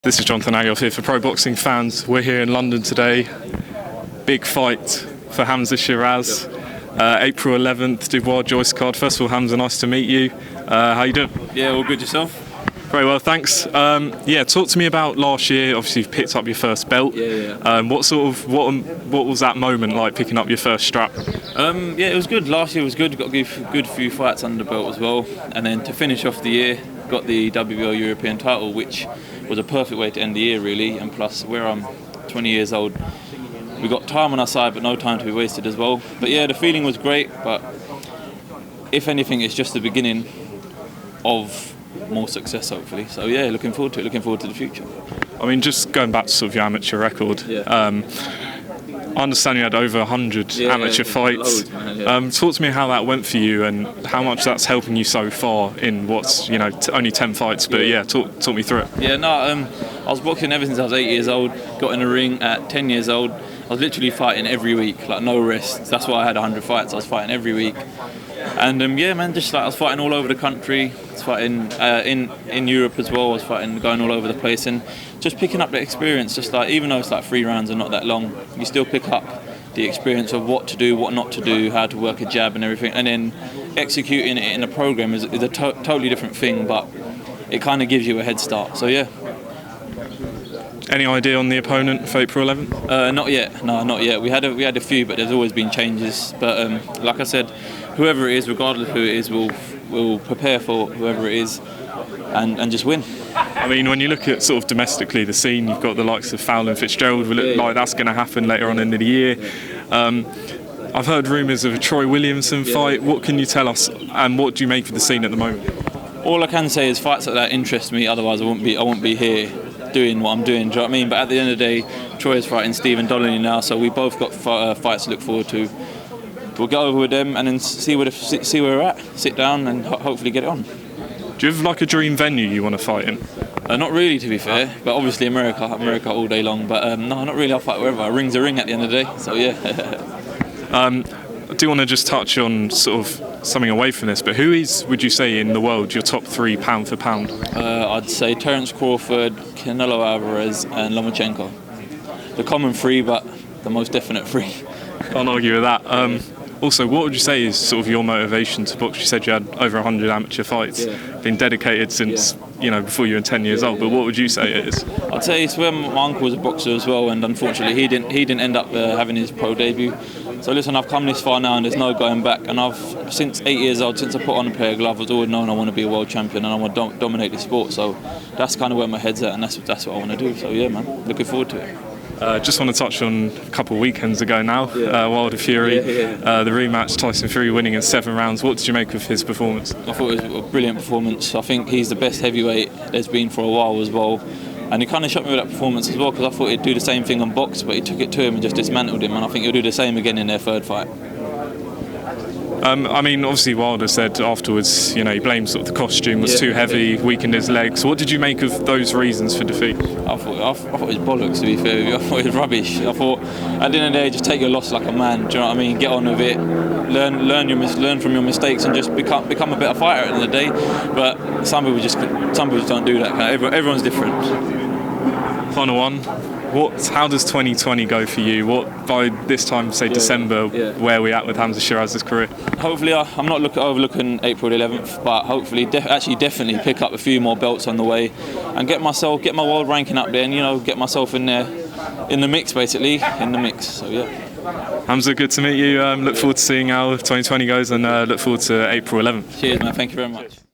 This is Jonathan Aggoff here for Pro Boxing Fans. We're here in London today. Big fight for Hamzah Sheeraz. April 11th, Dubois Joyce card. First of all, Hamzah, nice to meet you. How you doing? Yeah, all good. Yourself? Very well, thanks. Talk to me about last year. Obviously, you've picked up your first belt. What was that moment like, picking up your first strap? It was good. Last year was good. Got a good few fights under the belt as well. And then to finish off the year, got the WBO European title, which was a perfect way to end the year, really. And plus, where I'm 20 years old, we got time on our side, but no time to be wasted as well. But yeah, the feeling was great. But if anything, it's just the beginning of more success, hopefully. So yeah, looking forward to it. Looking forward to the future. I mean, just going back to sort of your amateur record. Yeah. I understand you had over 100 amateur fights. Loads, man, Talk to me how that went for you and how much that's helping you so far in what's only 10 fights. But talk me through it. Yeah, no, I was boxing ever since I was 8 years old. Got in the ring at 10 years old. I was literally fighting every week, like no rest. That's why I had 100 fights. I was fighting every week. And I was fighting all over the country. I was fighting in Europe as well. I was fighting, going all over the place, and just picking up the experience. Just like, even though it's like 3 rounds and not that long, you still pick up the experience of what to do, what not to do, how to work a jab and everything. And then executing it in a program is a totally different thing, but it kind of gives you a head start. So yeah. Any idea on the opponent for April 11th? Not yet. No, not yet. We had a few, but there's always been changes. But like I said, whoever it is, regardless of who it is, we'll prepare for whoever it is and just win. I mean, when you look at sort of domestically the scene, you've got the likes of Fowler and Fitzgerald. Will it like that's going to happen later on in the year? I've heard rumours of a Troy Williamson fight. What can you tell us, and what do you make of the scene at the moment? All I can say is fights like that interest me. Otherwise, I won't be here doing what I'm doing. Do you know what I mean? But at the end of the day, Troy is fighting Stephen Donnelly now, so we both got fights to look forward to. We'll go over with them and then see where we're at. Sit down and hopefully get it on. Do you have like a dream venue you want to fight in? Not really, to be fair. But obviously America all day long. But no, not really. I'll fight wherever. A ring's a ring at the end of the day. So yeah. I do want to just touch on sort of something away from this, but who is, would you say, in the world your top 3 pound for pound? I'd say Terence Crawford, Canelo Alvarez and Lomachenko. The common 3, but the most definite 3. Can't argue with that. Also, what would you say is sort of your motivation to box? You said you had over 100 amateur fights, been dedicated since before you were 10 years old. But what would you say it is? I'd say it's where my uncle was a boxer as well, and unfortunately he didn't end up having his pro debut. So listen, I've come this far now, and there's no going back. And I've since 8 years old, since I put on a pair of gloves, I've always known I want to be a world champion and I want to dominate the sport. So that's kind of where my head's at, and that's what I want to do. So yeah, man, looking forward to it. Just want to touch on a couple of weekends ago now, Wilder Fury, the rematch, Tyson Fury winning in 7 rounds. What did you make of his performance? I thought it was a brilliant performance. I think he's the best heavyweight there's been for a while as well. And he kind of shocked me with that performance as well, because I thought he'd do the same thing on box, but he took it to him and just dismantled him, and I think he'll do the same again in their 3rd fight. I mean, obviously Wilder said afterwards, he blamed sort of the costume was too heavy, weakened his legs. What did you make of those reasons for defeat? I thought it was bollocks, to be fair with you. I thought it was rubbish. I thought at the end of the day, just take your loss like a man. Do you know what I mean? Get on with it, learn from your mistakes, and just become a better fighter at the end of the day. But some people just don't do that. Everyone's different. Final one. How does 2020 go for you? What, by this time, say December, where are we at with Hamzah Sheeraz's career? Hopefully, I'm not overlooking April 11th, but hopefully, definitely pick up a few more belts on the way, and get my world ranking up there, and get myself in there, in the mix, basically, in the mix. So yeah. Hamzah, good to meet you. Look forward to seeing how 2020 goes, and look forward to April 11th. Cheers, man. Thank you very much.